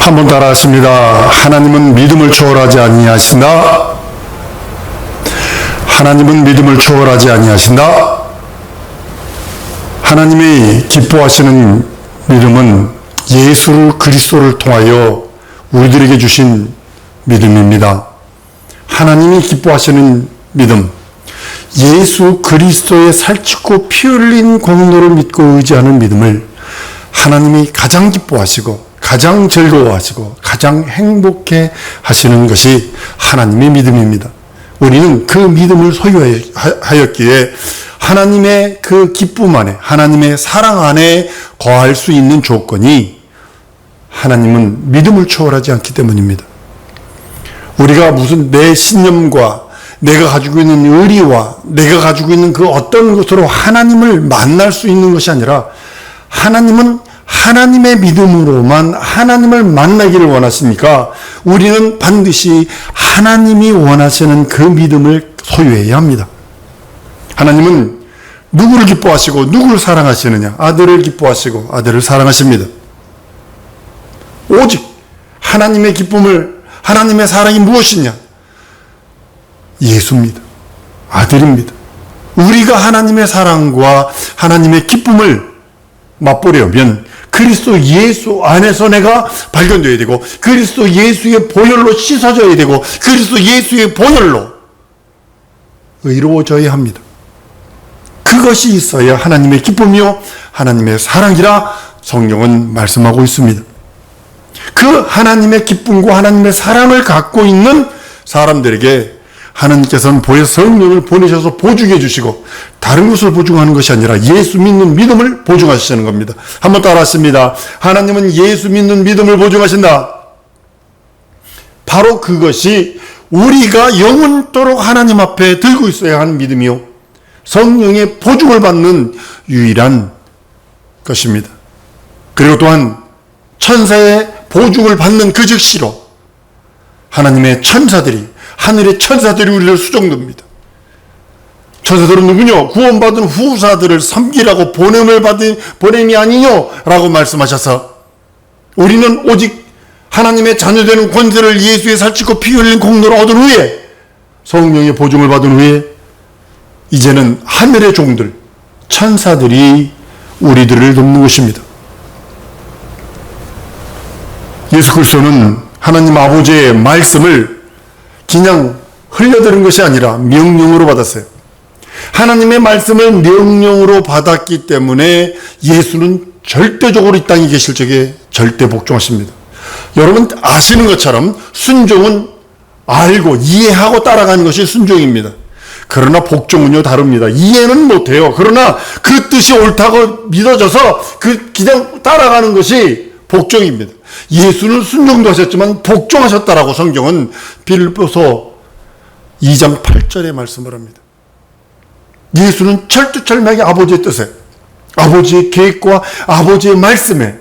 한번 따라하십니다. 하나님은 믿음을 초월하지 아니하신다. 하나님은 믿음을 초월하지 아니하신다. 하나님이 기뻐하시는 믿음은 예수 그리스도를 통하여 우리들에게 주신 믿음입니다. 하나님이 기뻐하시는 믿음, 예수 그리스도의 살찌고 피 흘린 공로를 믿고 의지하는 믿음을 하나님이 가장 기뻐하시고 가장 즐거워하시고 가장 행복해 하시는 것이 하나님의 믿음입니다. 우리는 그 믿음을 소유하였기에 하나님의 그 기쁨 안에, 하나님의 사랑 안에 거할 수 있는 조건이 하나님은 믿음을 초월하지 않기 때문입니다. 우리가 무슨 내 신념과 내가 가지고 있는 의리와 내가 가지고 있는 그 어떤 것으로 하나님을 만날 수 있는 것이 아니라 하나님은 하나님의 믿음으로만 하나님을 만나기를 원하시니까 우리는 반드시 하나님이 원하시는 그 믿음을 소유해야 합니다. 하나님은 누구를 기뻐하시고 누구를 사랑하시느냐? 아들을 기뻐하시고 아들을 사랑하십니다. 오직 하나님의 기쁨을, 하나님의 사랑이 무엇이냐? 예수입니다. 아들입니다. 우리가 하나님의 사랑과 하나님의 기쁨을 맛보려면 그리스도 예수 안에서 내가 발견되어야 되고 그리스도 예수의 보혈로 씻어져야 되고 그리스도 예수의 보혈로 의로워져야 합니다. 그것이 있어야 하나님의 기쁨이요 하나님의 사랑이라 성경은 말씀하고 있습니다. 그 하나님의 기쁨과 하나님의 사랑을 갖고 있는 사람들에게 하나님께서는 성령을 보내셔서 보증해 주시고 다른 것을 보증하는 것이 아니라 예수 믿는 믿음을 보증하시는 겁니다. 한번 따라하십니다. 하나님은 예수 믿는 믿음을 보증하신다. 바로 그것이 우리가 영원토록 하나님 앞에 들고 있어야 하는 믿음이요 성령의 보증을 받는 유일한 것입니다. 그리고 또한 천사의 보증을 받는 그 즉시로 하나님의 천사들이, 하늘의 천사들이 우리를 수종듭니다. 천사들은 누구냐? 구원받은 후사들을 섬기라고 보냄이 아니뇨? 라고 말씀하셔서 우리는 오직 하나님의 자녀되는 권세를 예수의 살찌고 피 흘린 공로를 얻은 후에 성령의 보증을 받은 후에 이제는 하늘의 종들, 천사들이 우리들을 돕는 것입니다. 예수 그리스도는 하나님 아버지의 말씀을 그냥 흘려들은 것이 아니라 명령으로 받았어요. 하나님의 말씀을 명령으로 받았기 때문에 예수는 절대적으로 이 땅에 계실 적에 절대 복종하십니다. 여러분 아시는 것처럼 순종은 알고 이해하고 따라가는 것이 순종입니다. 그러나 복종은요 다릅니다. 이해는 못해요. 그러나 그 뜻이 옳다고 믿어져서 그냥 따라가는 것이 복종입니다. 예수는 순종도 하셨지만 복종하셨다라고 성경은 빌립보서 2장 8절에 말씀을 합니다. 예수는 철두철미하게 아버지의 뜻에, 아버지의 계획과 아버지의 말씀에,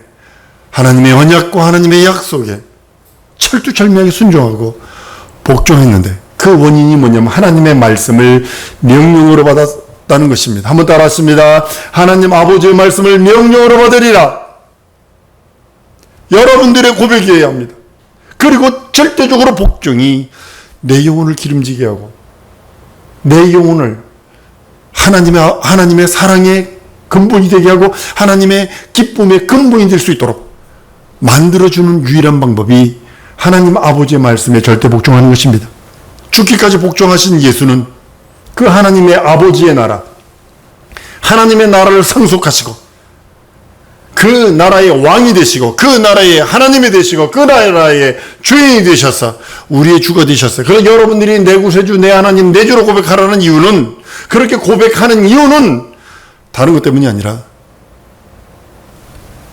하나님의 언약과 하나님의 약속에 철두철미하게 순종하고 복종했는데 그 원인이 뭐냐면 하나님의 말씀을 명령으로 받았다는 것입니다. 한번 따라하십니다. 하나님 아버지의 말씀을 명령으로 받으리라. 여러분들의 고백이어야 합니다. 그리고 절대적으로 복종이 내 영혼을 기름지게 하고 내 영혼을 하나님의 사랑의 근본이 되게 하고 하나님의 기쁨의 근본이 될 수 있도록 만들어주는 유일한 방법이 하나님 아버지의 말씀에 절대 복종하는 것입니다. 죽기까지 복종하신 예수는 그 하나님의 아버지의 나라, 하나님의 나라를 상속하시고 그 나라의 왕이 되시고 그 나라의 하나님이 되시고 그 나라의 주인이 되셔서 우리의 주가 되셨어요. 그래서 여러분들이 내 구세주 내 하나님 내 주로 고백하라는 이유는, 그렇게 고백하는 이유는 다른 것 때문이 아니라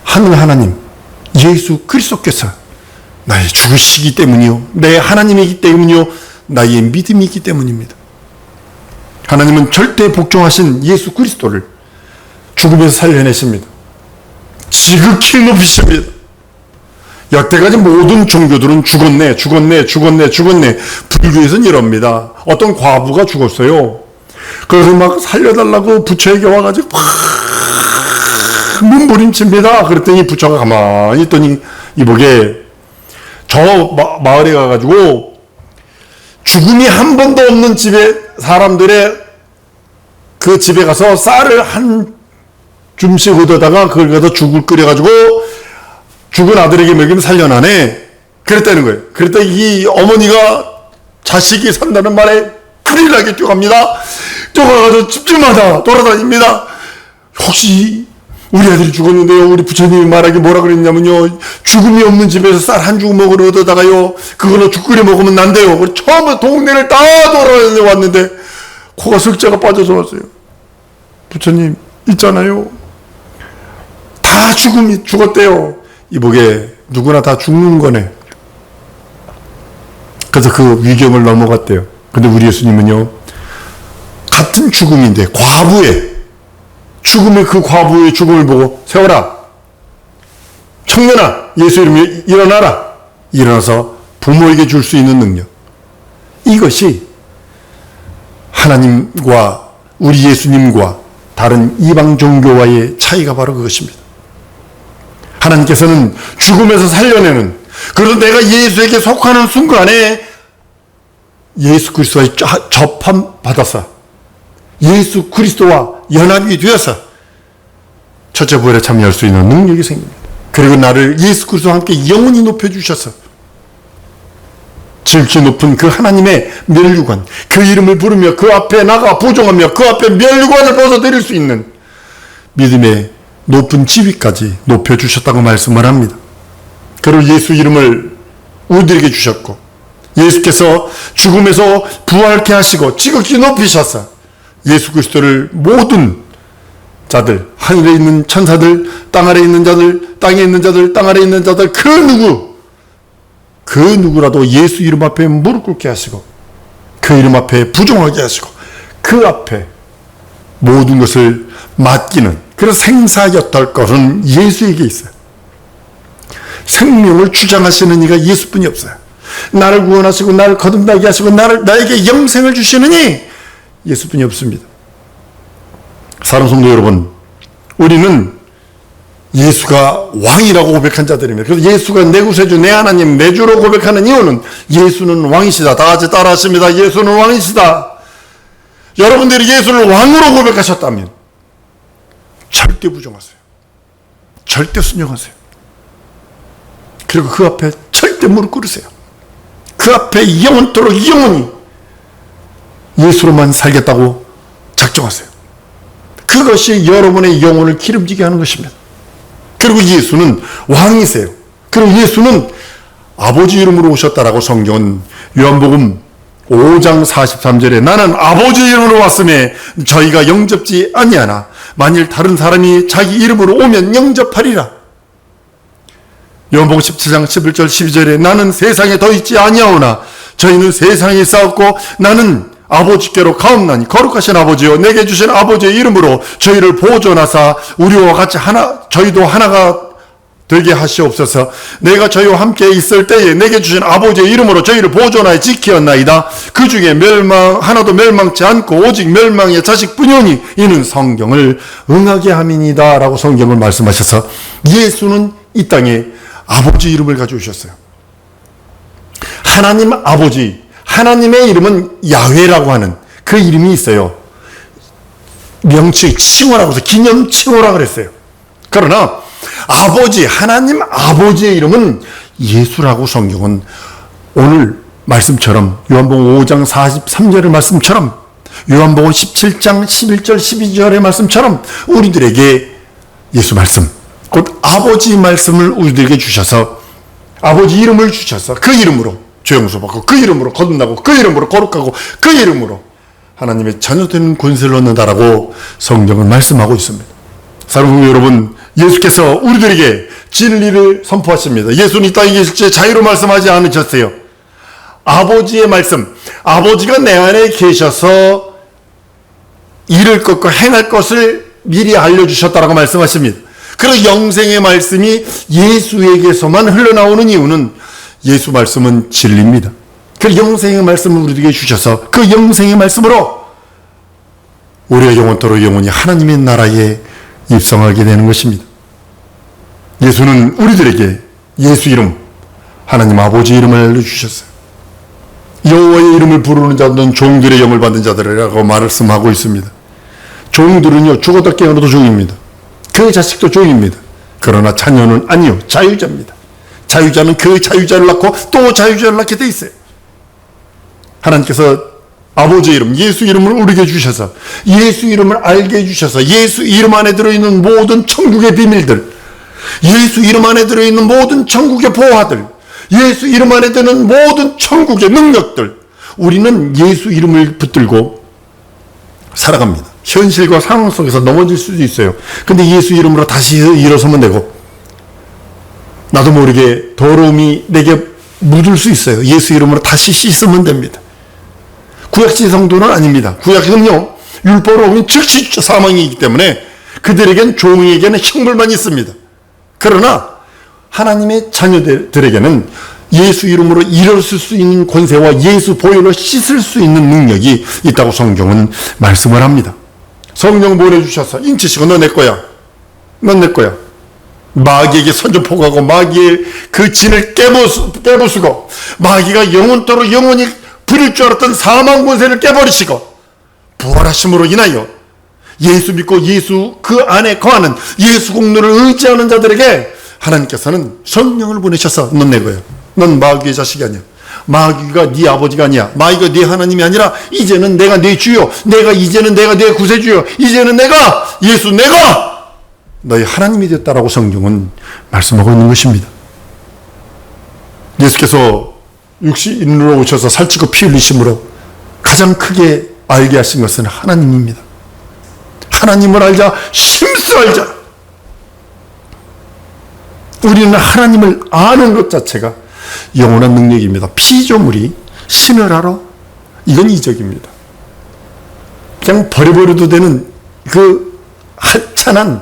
하늘 하나님 예수 그리스도께서 나의 주시기 때문이요 내 하나님이기 때문이요 나의 믿음이기 때문입니다. 하나님은 절대 복종하신 예수 그리스도를 죽음에서 살려내십니다. 지극히 높이십니다. 여태까지 모든 종교들은 죽었네. 불교에서는 이럽니다. 어떤 과부가 죽었어요. 그래서 막 살려달라고 부처에게 와가지고 몸부림칩니다. 그랬더니 부처가 가만히 있더니 이보게 마을에 가가지고 죽음이 한 번도 없는 집에 사람들의 그 집에 가서 쌀을 한 줌씩 얻어다가 그걸 가서 죽을 끓여가지고 죽은 아들에게 먹이면 살려나네. 그랬다는 거예요. 그랬더니 이 어머니가 자식이 산다는 말에 큰일 나게 뛰어갑니다. 뛰어가서 집집마다 돌아다닙니다. 혹시 우리 아들이 죽었는데요, 우리 부처님이 말하기 뭐라 그랬냐면요, 죽음이 없는 집에서 쌀 한 줌 먹으러 얻어다가요, 그걸로 죽 끓여 먹으면 난대요. 그래서 처음에 동네를 다 돌아다녀왔는데 코가 석자가 빠져서 왔어요. 부처님 있잖아요, 다 죽었대요. 이보게 누구나 다 죽는 거네. 그래서 그 위경을 넘어갔대요. 근데 우리 예수님은요, 같은 죽음인데 과부의 죽음의 그 과부의 죽음을 보고 세워라, 청년아, 예수 이름에 일어나라. 일어나서 부모에게 줄 수 있는 능력. 이것이 하나님과 우리 예수님과 다른 이방 종교와의 차이가 바로 그것입니다. 하나님께서는 죽음에서 살려내는, 그래서 내가 예수에게 속하는 순간에 예수 그리스도와 접함 받아서 예수 그리스도와 연합이 되어서 첫째 부활에 참여할 수 있는 능력이 생깁니다. 그리고 나를 예수 그리스도와 함께 영원히 높여주셔서 질기 높은 그 하나님의 면류관, 그 이름을 부르며 그 앞에 나가 부종하며 그 앞에 면류관을 벗어드릴 수 있는 믿음의 높은 지위까지 높여주셨다고 말씀을 합니다. 그리고 예수 이름을 우리들에게 주셨고, 예수께서 죽음에서 부활케 하시고 지극히 높이셔서 예수 그리스도를 모든 자들, 하늘에 있는 천사들, 땅 아래에 있는 자들, 땅에 있는 자들, 땅 아래에 있는 자들, 그 누구라도 예수 이름 앞에 무릎 꿇게 하시고, 그 이름 앞에 부종하게 하시고, 그 앞에 모든 것을 맡기는, 그래서 생사여탈 것은 예수에게 있어요. 생명을 주장하시는 이가 예수뿐이 없어요. 나를 구원하시고 나를 거듭나게 하시고 나에게 영생을 주시는 이 예수뿐이 없습니다. 사랑하는 성도 여러분, 우리는 예수가 왕이라고 고백한 자들입니다. 그래서 예수가 내 구세주, 내 하나님, 내 주로 고백하는 이유는 예수는 왕이시다. 다 같이 따라하십니다. 예수는 왕이시다. 여러분들이 예수를 왕으로 고백하셨다면 절대 부정하세요. 절대 순종하세요. 그리고 그 앞에 절대 무릎 꿇으세요. 그 앞에 영원토록 영원히 예수로만 살겠다고 작정하세요. 그것이 여러분의 영혼을 기름지게 하는 것입니다. 그리고 예수는 왕이세요. 그리고 예수는 아버지 이름으로 오셨다라고 성경은 요한복음 5장 43절에 나는 아버지 이름으로 왔음에 저희가 영접지 아니하나 만일 다른 사람이 자기 이름으로 오면 영접하리라. 요한복음 17장 11절 12절에 나는 세상에 더 있지 아니하오나 저희는 세상에 있사옵고 나는 아버지께로 가옵나니 거룩하신 아버지여 내게 주신 아버지의 이름으로 저희를 보존하사 우리와 같이 저희도 하나가 되게 하시옵소서. 내가 저희와 함께 있을 때에 내게 주신 아버지의 이름으로 저희를 보존하여 지키었나이다. 그 중에 하나도 멸망치 않고 오직 멸망의 자식뿐이오니 이는 성경을 응하게 함이니이다 라고 성경을 말씀하셔서 예수는 이 땅에 아버지 이름을 가지고 오셨어요. 하나님 아버지, 하나님의 이름은 야훼라고 하는 그 이름이 있어요. 명칭, 칭호라고 해서 기념칭호라고 그랬어요. 그러나 아버지, 하나님 아버지의 이름은 예수라고 성경은 오늘 말씀처럼 요한복음 5장 43절의 말씀처럼 요한복음 17장 11절 12절의 말씀처럼 우리들에게 예수 말씀, 곧 아버지 말씀을 우리들에게 주셔서 아버지 이름을 주셔서 그 이름으로 죄용서 받고 그 이름으로 거듭나고 그 이름으로 거룩하고 그 이름으로 하나님의 자녀되는 권세를 얻는다라고 성경은 말씀하고 있습니다. 사랑하는 여러분, 예수께서 우리들에게 진리를 선포하십니다. 예수는 이 땅에 계실 때 자유로 말씀하지 않으셨어요. 아버지의 말씀, 아버지가 내 안에 계셔서 이룰 것과 행할 것을 미리 알려주셨다라고 말씀하십니다. 그리고 영생의 말씀이 예수에게서만 흘러나오는 이유는 예수 말씀은 진리입니다. 그 영생의 말씀을 우리에게 주셔서 그 영생의 말씀으로 우리가 영원토록 영원히 하나님의 나라에 입성하게 되는 것입니다. 예수는 우리들에게 예수 이름, 하나님 아버지 이름을 알려주셨어요. 여호와의 이름을 부르는 자들은 종들의 영을 받은 자들이라고 말씀하고 있습니다. 종들은요, 죽었다 깨어나도 종입니다. 그 자식도 종입니다. 그러나 자녀는 아니요, 자유자입니다. 자유자는 그 자유자를 낳고 또 자유자를 낳게 돼 있어요. 하나님께서 아버지 이름, 예수 이름을 우리에게 주셔서, 예수 이름을 알게 해주셔서, 예수 이름 안에 들어있는 모든 천국의 비밀들, 예수 이름 안에 들어있는 모든 천국의 보화들, 예수 이름 안에 드는 모든 천국의 능력들, 우리는 예수 이름을 붙들고 살아갑니다. 현실과 상황 속에서 넘어질 수도 있어요. 근데 예수 이름으로 다시 일어서면 되고, 나도 모르게 더러움이 내게 묻을 수 있어요. 예수 이름으로 다시 씻으면 됩니다. 구약시 성도는 아닙니다. 구약은요, 율법으로 보면 즉시 사망이기 때문에 그들에겐, 종에게는 형벌만 있습니다. 그러나 하나님의 자녀들에게는 예수 이름으로 일어설 수 있는 권세와 예수 보혈로 씻을 수 있는 능력이 있다고 성경은 말씀을 합니다. 성령 보내주셔서 인치시고 너 내 거야. 넌 내 거야. 마귀에게 선전포고하고 마귀의 그 진을 깨부수고 마귀가 영원토록 영원히 부릴 줄 알았던 사망 권세를 깨버리시고 부활하심으로 인하여 예수 믿고 예수 그 안에 거하는 예수 공로를 의지하는 자들에게 하나님께서는 성령을 보내셔서 넌 내 거야. 넌 마귀의 자식이 아니야. 마귀가 네 아버지가 아니야. 마귀가 네 하나님이 아니라 이제는 내가 네 주요. 이제는 내가 네 구세주요. 이제는 내가 예수 내가 너희 하나님이 됐다라고 성경은 말씀하고 있는 것입니다. 예수께서 육신으로 오셔서 살찌고 피 흘리심으로 가장 크게 알게 하신 것은 하나님입니다. 하나님을 알자, 힘써 알자. 우리는 하나님을 아는 것 자체가 영원한 능력입니다. 피조물이 신을 알아? 이건 이적입니다. 그냥 버려버려도 되는 그 하찮은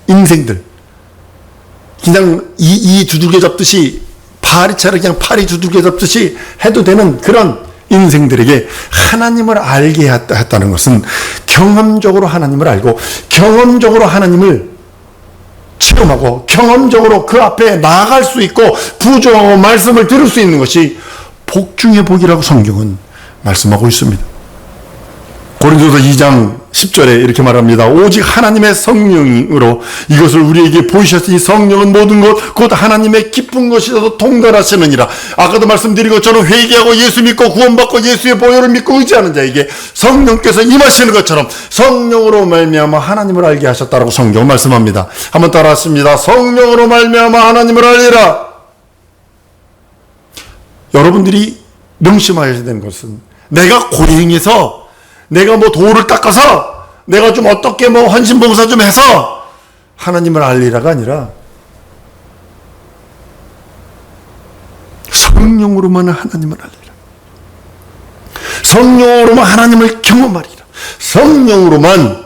인생들, 그냥 이 두들겨 잡듯이 파리채를 그냥 파리 두들겨 잡듯이 해도 되는 그런 인생들에게 하나님을 알게 했다는 것은 경험적으로 하나님을 알고 경험적으로 하나님을 체험하고 경험적으로 그 앞에 나아갈 수 있고 부조하고 말씀을 들을 수 있는 것이 복 중의 복이라고 성경은 말씀하고 있습니다. 고린도서 2장 10절에 이렇게 말합니다. 오직 하나님의 성령으로 이것을 우리에게 보이셨으니 성령은 모든 것 곧 하나님의 기쁜 것이라도 통달하시느니라. 아까도 말씀드린 것처럼 회개하고 예수 믿고 구원받고 예수의 보혈을 믿고 의지하는 자에게 성령께서 임하시는 것처럼 성령으로 말미암아 하나님을 알게 하셨다라고 성경 말씀합니다. 한번 따라하십니다. 성령으로 말미암아 하나님을 알리라. 여러분들이 명심하셔야 되는 것은 내가 고행해서 내가 뭐 도를 닦아서 내가 좀 어떻게 뭐 헌신봉사 좀 해서 하나님을 알리라가 아니라 성령으로만 하나님을 알리라. 성령으로만 하나님을 경험하리라. 성령으로만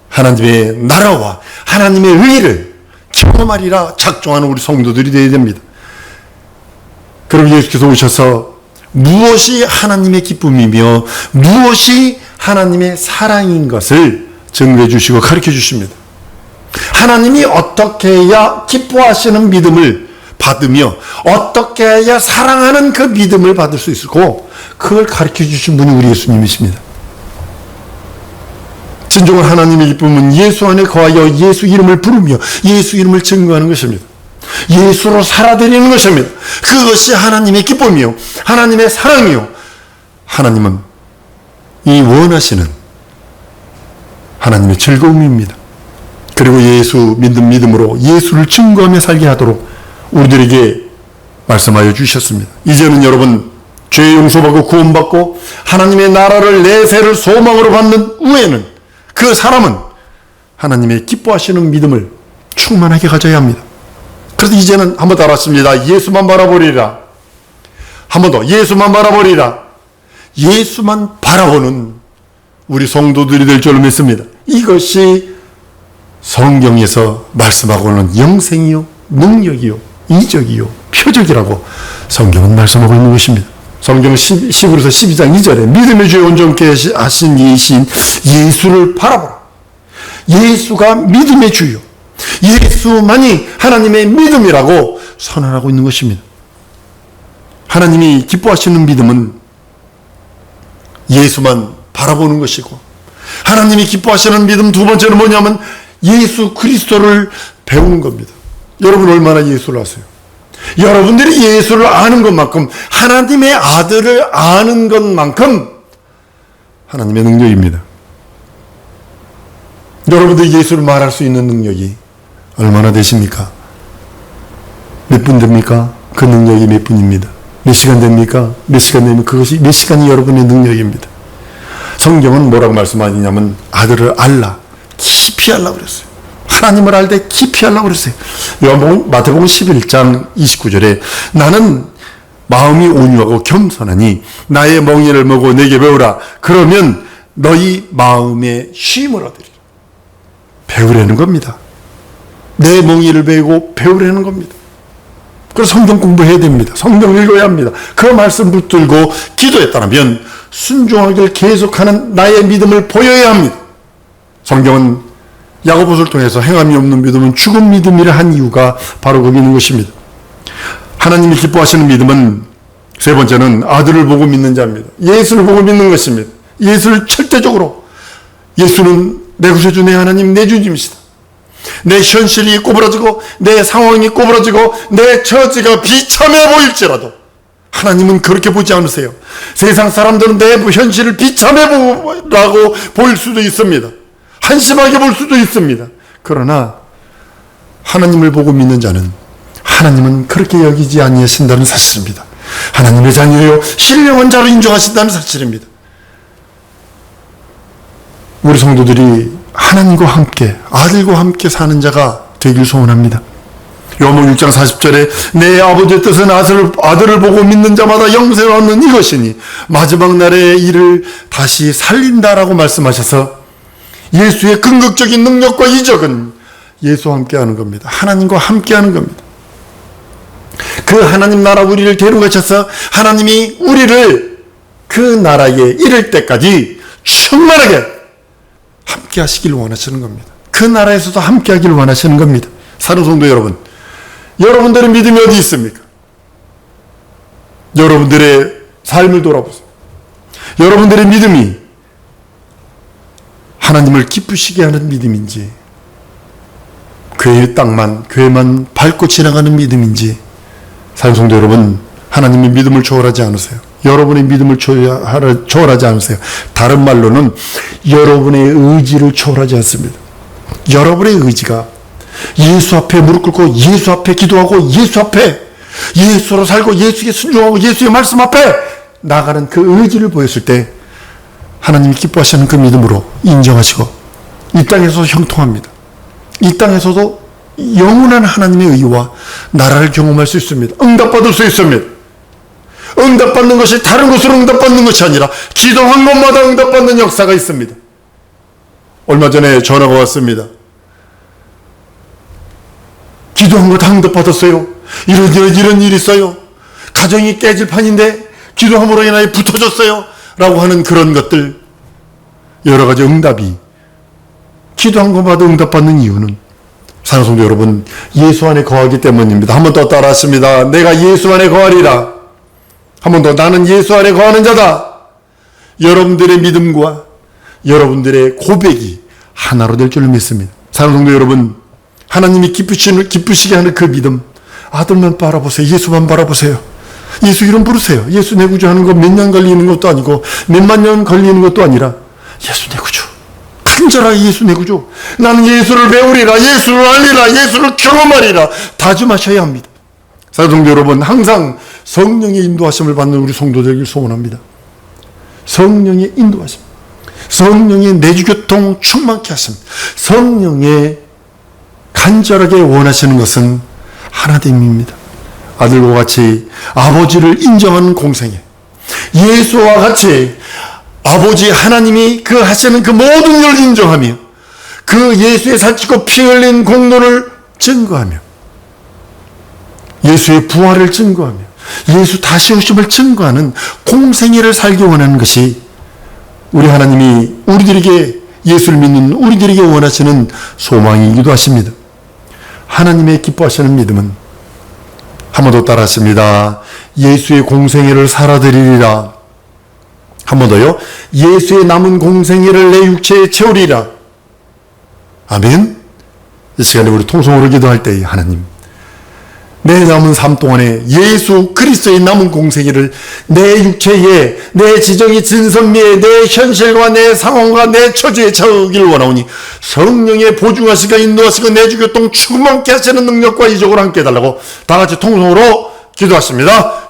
하나님의 나라와 하나님의 의를 경험하리라 작정하는 우리 성도들이 되어야 됩니다. 그럼 예수께서 오셔서 무엇이 하나님의 기쁨이며 무엇이 하나님의 사랑인 것을 증거해 주시고 가르쳐 주십니다. 하나님이 어떻게 해야 기뻐하시는 믿음을 받으며 어떻게 해야 사랑하는 그 믿음을 받을 수 있고 그걸 가르쳐 주신 분이 우리 예수님이십니다. 진정한 하나님의 기쁨은 예수 안에 거하여 예수 이름을 부르며 예수 이름을 증거하는 것입니다. 예수로 살아드리는 것입니다. 그것이 하나님의 기쁨이요 하나님의 사랑이요 하나님은 이 원하시는 하나님의 즐거움입니다. 그리고 예수 믿는 믿음으로 예수를 증거하며 살게 하도록 우리들에게 말씀하여 주셨습니다. 이제는 여러분 죄 용서받고 구원받고 하나님의 나라를 내세를 소망으로 받는 후에는 그 사람은 하나님의 기뻐하시는 믿음을 충만하게 가져야 합니다. 그래서 이제는 한번 더 알았습니다. 예수만 바라보리라. 한 번 더 예수만 바라보리라. 예수만 바라보는 우리 성도들이 될 줄로 믿습니다. 이것이 성경에서 말씀하고는 영생이요 능력이요 이적이요 표적이라고 성경은 말씀하고 있는 것입니다. 성경 10에서 12장 2절에 믿음의 주에 온전케 하신 이신 예수를 바라보라. 예수가 믿음의 주요 예수만이 하나님의 믿음이라고 선언하고 있는 것입니다. 하나님이 기뻐하시는 믿음은 예수만 바라보는 것이고, 하나님이 기뻐하시는 믿음 두 번째는 뭐냐면 예수 그리스도를 배우는 겁니다. 여러분 얼마나 예수를 아세요? 여러분들이 예수를 아는 것만큼, 하나님의 아들을 아는 것만큼 하나님의 능력입니다. 여러분들이 예수를 말할 수 있는 능력이 얼마나 되십니까? 몇 분 됩니까? 그 능력이 몇 분입니다. 몇 시간 됩니까? 몇 시간 되면 그것이 몇 시간이 여러분의 능력입니다. 성경은 뭐라고 말씀하냐면 아들을 알라, 깊이 알라 그랬어요. 하나님을 알 때 깊이 알라 그랬어요. 마태복음 11장 29절에 나는 마음이 온유하고 겸손하니 나의 멍에를 먹고 내게 배우라. 그러면 너희 마음에 쉼을 얻으리라. 배우라는 겁니다. 내 멍에를 배우고 배우라는 겁니다. 그래서 성경 공부해야 됩니다. 성경 읽어야 합니다. 그 말씀 붙들고 기도했다면 순종하기를 계속하는 나의 믿음을 보여야 합니다. 성경은 야고보서를 통해서 행함이 없는 믿음은 죽은 믿음이라 한 이유가 바로 거기 있는 것입니다. 하나님이 기뻐하시는 믿음은 세 번째는 아들을 보고 믿는 자입니다. 예수를 보고 믿는 것입니다. 예수를 절대적으로, 예수는 내 구세주, 내 하나님, 내 주님이시다. 내 현실이 꼬부라지고 내 상황이 꼬부라지고 내 처지가 비참해 보일지라도 하나님은 그렇게 보지 않으세요. 세상 사람들은 내 현실을 비참해라고 볼 수도 있습니다. 한심하게 볼 수도 있습니다. 그러나 하나님을 보고 믿는 자는 하나님은 그렇게 여기지 아니하신다는 사실입니다. 하나님의 자녀요 신령한 자로 인정하신다는 사실입니다. 우리 성도들이 하나님과 함께, 아들과 함께 사는 자가 되길 소원합니다. 요한복음 6장 40절에 내 아버지의 뜻은 아들을 보고 믿는 자마다 영생을 얻는 이것이니 마지막 날에 이를 다시 살린다라고 말씀하셔서 예수의 궁극적인 능력과 이적은 예수와 함께하는 겁니다. 하나님과 함께하는 겁니다. 그 하나님 나라 우리를 데려가셔서 하나님이 우리를 그 나라에 이를 때까지 충만하게 함께 하시길 원하시는 겁니다. 그 나라에서도 함께 하길 원하시는 겁니다. 사는 성도 여러분, 여러분들의 믿음이 어디 있습니까? 여러분들의 삶을 돌아보세요. 여러분들의 믿음이 하나님을 기쁘시게 하는 믿음인지, 교회만 밟고 지나가는 믿음인지, 사는 성도 여러분, 하나님의 믿음을 초월하지 않으세요. 여러분의 믿음을 초월하지 않으세요. 다른 말로는 여러분의 의지를 초월하지 않습니다. 여러분의 의지가 예수 앞에 무릎 꿇고 예수 앞에 기도하고 예수 앞에 예수로 살고 예수께 순종하고 예수의 말씀 앞에 나가는 그 의지를 보였을 때 하나님이 기뻐하시는 그 믿음으로 인정하시고 이 땅에서 형통합니다. 이 땅에서도 영원한 하나님의 의와 나라를 경험할 수 있습니다. 응답받을 수 있습니다. 응답받는 것이 다른 곳으로 응답받는 것이 아니라 기도한 곳마다 응답받는 역사가 있습니다. 얼마 전에 전화가 왔습니다. 기도한 거 다 응답받았어요. 이런 일이 있어요. 가정이 깨질 판인데 기도함으로 인하여 붙어졌어요. 라고 하는 그런 것들, 여러 가지 응답이, 기도한 것마다 응답받는 이유는 사랑하는 성도 여러분, 예수 안에 거하기 때문입니다. 한 번 더 따라하십니다. 내가 예수 안에 거하리라. 한 번 더, 나는 예수 안에 거하는 자다. 여러분들의 믿음과 여러분들의 고백이 하나로 될 줄 믿습니다. 사랑하는 성도 여러분, 하나님이 기쁘시게 하는 그 믿음, 아들만 바라보세요. 예수만 바라보세요. 예수 이름 부르세요. 예수 내 구주 하는 거 몇 년 걸리는 것도 아니고 몇만 년 걸리는 것도 아니라 예수 내 구주, 간절하게 예수 내 구주, 나는 예수를 배우리라, 예수를 알리라, 예수를 경험하리라 다짐하셔야 합니다. 사랑하는 성도 여러분, 항상 성령의 인도하심을 받는 우리 성도 되길 소원합니다. 성령의 인도하심, 성령의 내주교통 충만케 하심, 성령의 간절하게 원하시는 것은 하나님입니다. 아들과 같이 아버지를 인정하는 공생애, 예수와 같이 아버지 하나님이 그 하시는 그 모든 일을 인정하며 그 예수의 살찌고 피 흘린 공로를 증거하며 예수의 부활을 증거하며 예수 다시 오심을 증거하는 공생애를 살기 원하는 것이 우리 하나님이 우리들에게, 예수를 믿는 우리들에게 원하시는 소망이기도 하십니다. 하나님의 기뻐하시는 믿음은 한 번 더 따라하십니다. 예수의 공생애를 살아드리리라. 한 번 더요. 예수의 남은 공생애를 내 육체에 채우리라. 아멘. 이 시간에 우리 통성으로 기도할 때 하나님, 내 남은 삶 동안에 예수 그리스도의 남은 공생애를 내 육체에, 내 지정이 진선미에, 내 현실과 내 상황과 내 처지에 채우기를 원하오니 성령의 보증하시고 인도하시고 내 주교통 충만케 하시는 능력과 이적을 함께 해달라고 다 같이 통성으로 기도하십니다.